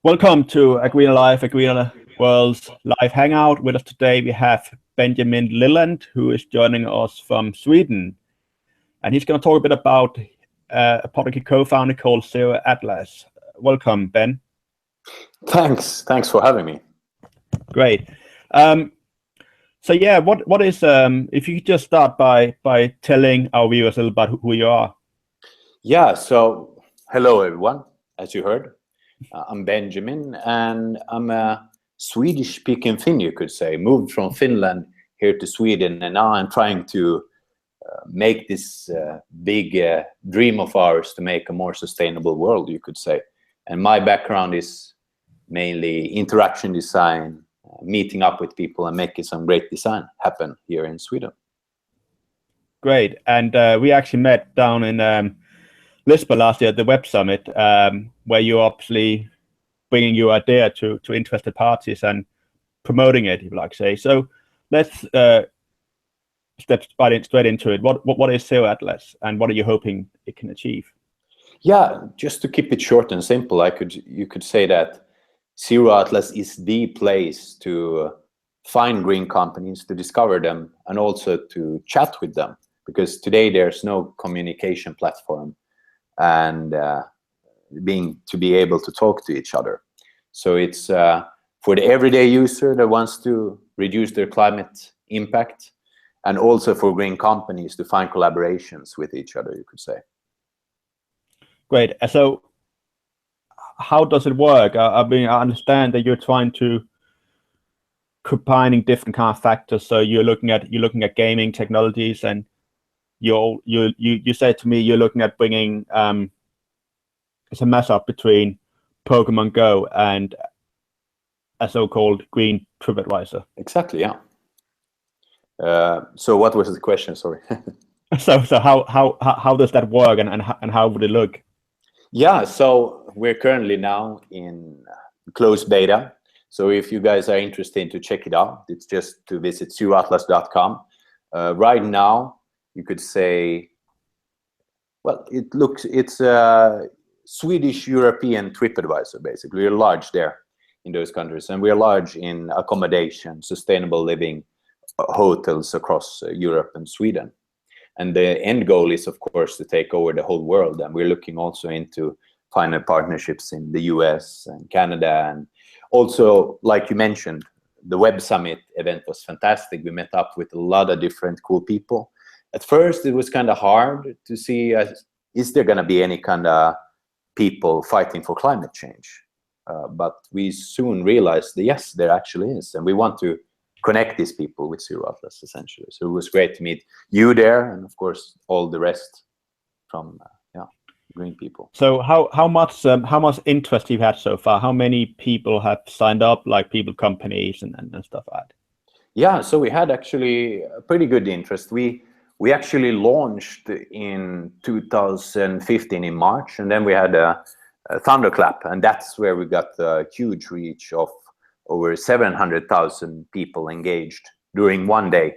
Welcome to Agree Live, Agree World's live hangout. With us today, we have Benjamin Lillandt, who is joining us from Sweden. And he's going to talk a bit about a product he co-founded called ZeroAtlas. Welcome, Ben. Thanks for having me. Great. So yeah, what is if you could just start by telling our viewers a little about who you are. Yeah. So hello everyone. As you heard, I'm Benjamin, and I'm a Swedish-speaking Finn, you could say. Moved from Finland here to Sweden, and now I'm trying to make this big dream of ours to make a more sustainable world, you could say. And my background is mainly interaction design, meeting up with people and making some great design happen here in Sweden. Great. And we actually met down in Lisbon last year at the Web Summit, where you're obviously bringing your idea to interested parties and promoting it, if you like to say. So let's step straight into it. What is ZeroAtlas, and what are you hoping it can achieve? Yeah, just to keep it short and simple, you could say that ZeroAtlas is the place to find green companies, to discover them, and also to chat with them. Because today there's no communication platform and to be able to talk to each other. So it's for the everyday user that wants to reduce their climate impact, and also for green companies to find collaborations with each other, you could say. Great. So how does it work? I mean, I understand that you're trying to combining different kind of factors. So you're looking at gaming technologies, and you said to me you're looking at bringing it's a mashup between Pokemon Go and a so-called green TripAdvisor. Exactly. Yeah. So what was the question? Sorry. So how does that work, and how would it look? Yeah, so we're currently now in closed beta. So if you guys are interested to check it out, it's just to visit ZeroAtlas.com. Right now, you could say, well, it's a Swedish-European TripAdvisor, basically. We're large there in those countries, and we're large in accommodation, sustainable living, hotels across Europe and Sweden. And the end goal is, of course, to take over the whole world. And we're looking also into finding partnerships in the US and Canada. And also, like you mentioned, the Web Summit event was fantastic. We met up with a lot of different cool people. At first, it was kind of hard to see, is there going to be any kind of people fighting for climate change? But we soon realized that, yes, there actually is. And we want to connect these people with ZeroAtlas, essentially. So it was great to meet you there, and of course all the rest from green people. So how much interest you've had so far? How many people have signed up, like people, companies, and stuff like that? Yeah, so we had actually a pretty good interest. We actually launched in 2015 in March, and then we had a thunderclap, and that's where we got a huge reach of over 700,000 people engaged during one day,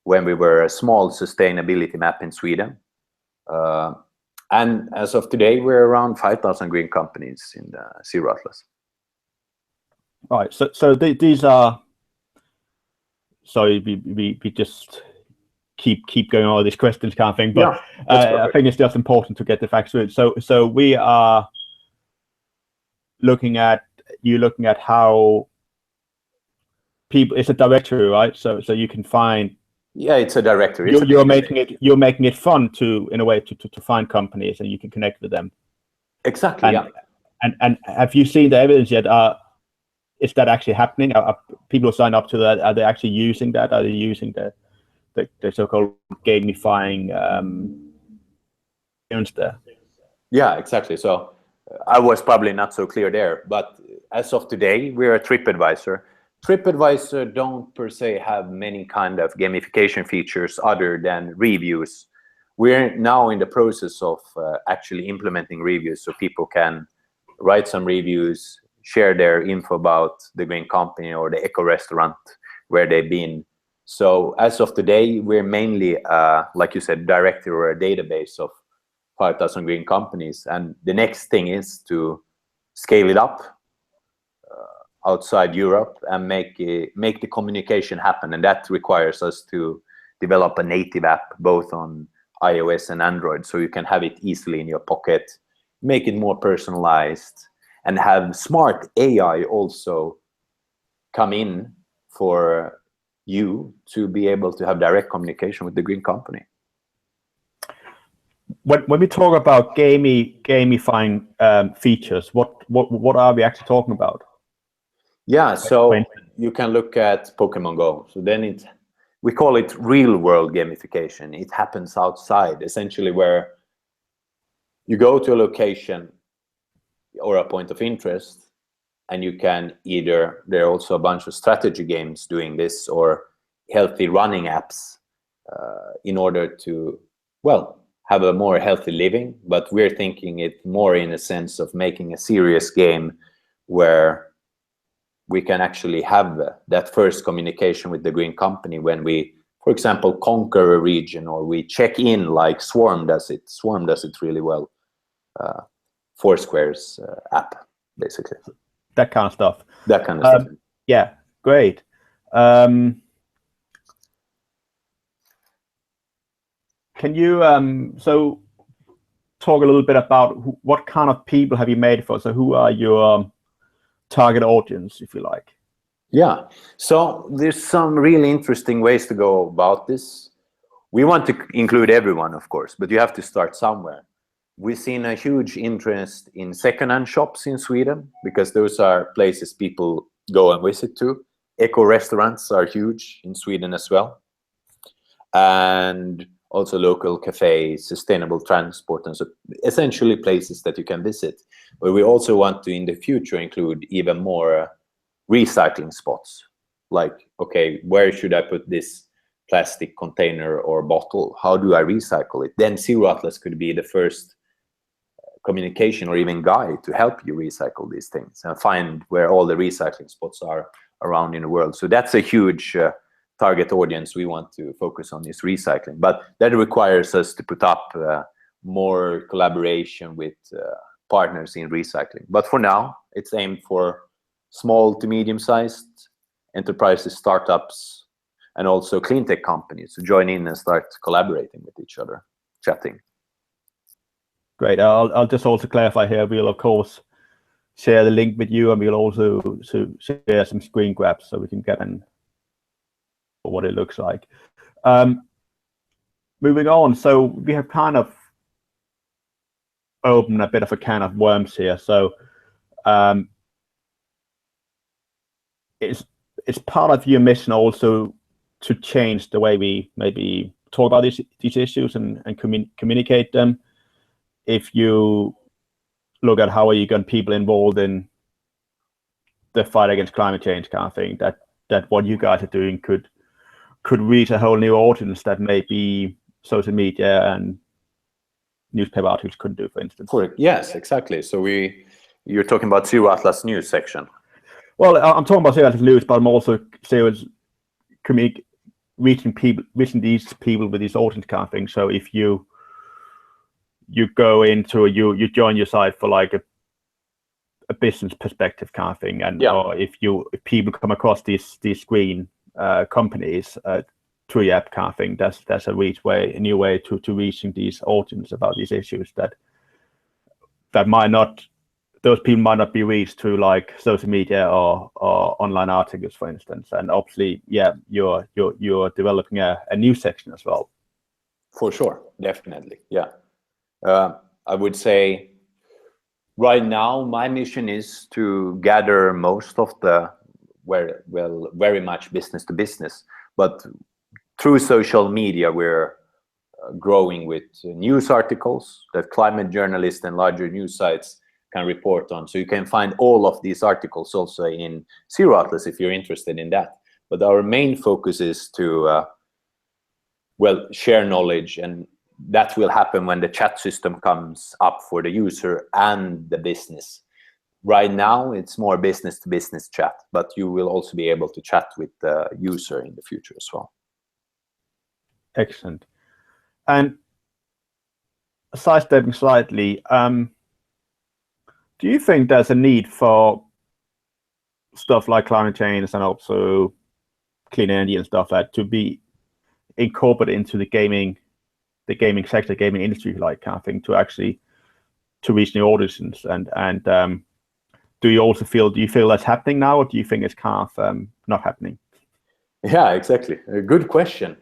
when we were a small sustainability map in Sweden. And as of today, we're around 5,000 green companies in the ZeroAtlas. Right. So these are. Sorry, we just keep going all these questions kind of thing, but yeah, I think it's just important to get the facts through. So we are looking at how people. It's a directory, right? So you can find. Yeah, it's a directory. You're making it fun in a way to find companies, and you can connect with them. Exactly. And have you seen the evidence yet? Is that actually happening? Are people signed up to that? Are they actually using that? Are they using the so-called gamifying experience there? Yeah, exactly. So I was probably not so clear there, but as of today, we're a TripAdvisor. TripAdvisor don't per se have many kind of gamification features other than reviews. We're now in the process of actually implementing reviews, so people can write some reviews, share their info about the green company or the eco restaurant where they've been. So as of today, we're mainly, like you said, directory or a database of 5,000 green companies. And the next thing is to scale it up outside Europe and make the communication happen. And that requires us to develop a native app both on iOS and Android, so you can have it easily in your pocket, make it more personalized, and have smart AI also come in for you to be able to have direct communication with the green company. When we talk about gamifying features, what are we actually talking about? Yeah, so you can look at Pokemon Go. So then we call it real world gamification. It happens outside, essentially, where you go to a location or a point of interest, and you can either, there are also a bunch of strategy games doing this, or healthy running apps in order to, well, have a more healthy living. But we're thinking it more in a sense of making a serious game where we can actually have that first communication with the green company when we, for example, conquer a region, or we check in like Swarm does it. Swarm does it really well. Foursquare's app, basically. That kind of stuff. That kind of stuff. Yeah, great. Can you so talk a little bit about what kind of people have you made for? So who are your target audience, if you like? Yeah, so there's some really interesting ways to go about this. We want to include everyone, of course, but you have to start somewhere. We've seen a huge interest in secondhand shops in Sweden, because those are places people go and visit to. Eco restaurants are huge in Sweden as well. And also local cafes, sustainable transport, and so essentially places that you can visit. But we also want to, in the future, include even more recycling spots. Like, okay, where should I put this plastic container or bottle? How do I recycle it? Then ZeroAtlas could be the first communication or even guide to help you recycle these things and find where all the recycling spots are around in the world. So that's a huge target audience we want to focus on, is recycling. But that requires us to put up more collaboration with partners in recycling. But for now, it's aimed for small to medium-sized enterprises, startups, and also clean tech companies to join in and start collaborating with each other, chatting. Great. I'll just also clarify here. We'll of course share the link with you, and we'll also share some screen grabs so we can get in what it looks like. Moving on, so we have kind of opened a bit of a can of worms here. So it's part of your mission also to change the way we maybe talk about these issues and communicate them. If you look at how are you getting people involved in the fight against climate change kind of thing, that what you guys are doing could reach a whole new audience that maybe social media and newspaper articles couldn't do, for instance. Yes, exactly. So you're talking about ZeroAtlas news section. Well, I'm talking about ZeroAtlas news, but I'm also reaching these people with these audience kind of thing. So if you go into you join your site for like a business perspective kind of thing, and or if people come across these green companies through your app kind of thing, that's a new way to reaching these audience about these issues that might not, those people might not be reached through like social media or online articles, for instance. And obviously, yeah, you're developing a news section as well. For sure, definitely, yeah. I would say right now my mission is to gather most of the very much business to business, but through social media we're growing with news articles that climate journalists and larger news sites can report on. So you can find all of these articles also in ZeroAtlas if you're interested in that. But our main focus is to share knowledge, and that will happen when the chat system comes up for the user and the business. Right now, it's more business-to-business chat, but you will also be able to chat with the user in the future as well. Excellent. And sidestepping slightly, do you think there's a need for stuff like climate change and also clean energy and stuff that to be incorporated into the gaming sector, gaming industry, like kind of thing, to actually to reach new audiences. And do you feel that's happening now, or do you think it's kind of not happening? Yeah, exactly. A good question.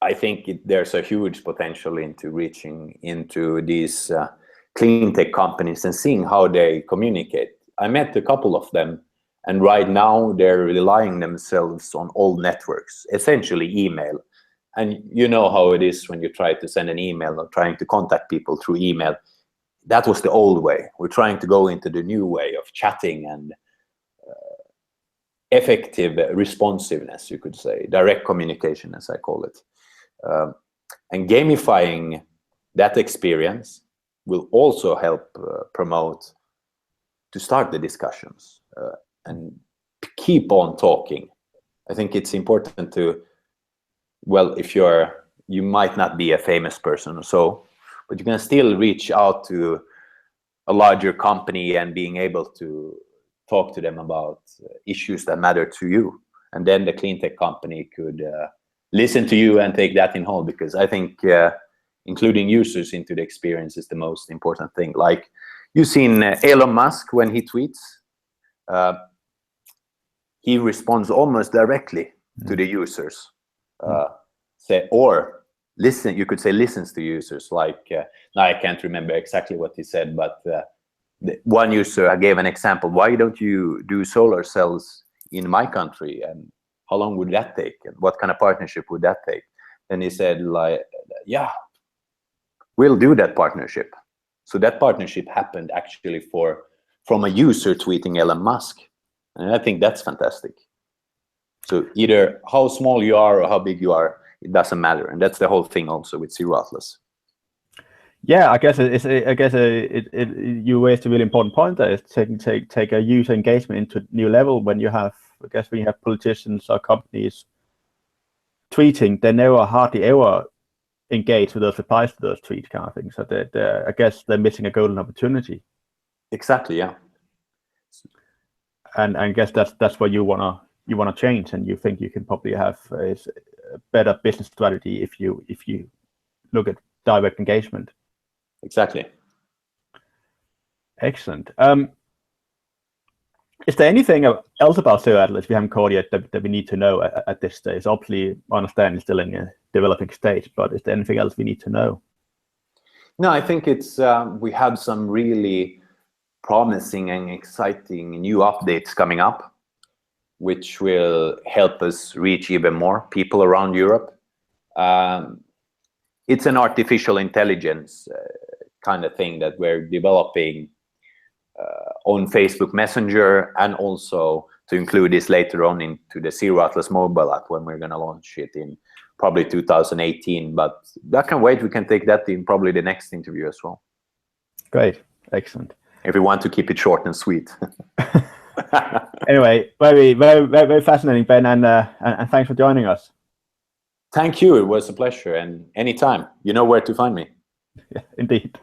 I think there's a huge potential into reaching into these clean tech companies and seeing how they communicate. I met a couple of them, and right now they're relying themselves on old networks, essentially email. And you know how it is when you try to send an email or trying to contact people through email. That was the old way. We're trying to go into the new way of chatting and effective responsiveness, you could say, direct communication, as I call it. And gamifying that experience will also help promote to start the discussions and keep on talking. I think it's important to, well, if you might not be a famous person or so, but you can still reach out to a larger company and being able to talk to them about issues that matter to you. And then the clean tech company could listen to you and take that in home, because I think including users into the experience is the most important thing. Like you've seen Elon Musk, when he tweets, he responds almost directly to the users. Or listen, you could say listens to users. Like now I can't remember exactly what he said, but one user, I gave an example. Why don't you do solar cells in my country, and how long would that take, and what kind of partnership would that take? And he said, like, yeah, we'll do that partnership. So that partnership happened actually from a user tweeting Elon Musk, and I think that's fantastic. So either how small you are or how big you are, it doesn't matter, and that's the whole thing also with ZeroAtlas. Yeah, I guess you raised a really important point there. Is take a user engagement into a new level. When you have, when you have politicians or companies tweeting, they never hardly ever engage with those replies to those tweets, kind of thing. So I guess they're missing a golden opportunity. Exactly. Yeah. And I guess that's what you wanna change, and you think you can probably have a better business strategy if you look at direct engagement. Exactly. Excellent. Is there anything else about ZeroAtlas we haven't covered yet that we need to know at this stage? Obviously, I understand it's still in a developing stage, but is there anything else we need to know? No, I think it's we have some really promising and exciting new updates coming up, which will help us reach even more people around Europe. It's an artificial intelligence kind of thing that we're developing on Facebook Messenger, and also to include this later on into the ZeroAtlas mobile app when we're going to launch it in probably 2018. But that can wait. We can take that in probably the next interview as well. Great. Excellent. If we want to keep it short and sweet. Anyway, very, very, very, very fascinating, Ben, and thanks for joining us. Thank you. It was a pleasure, and anytime. You know where to find me. Yeah, indeed.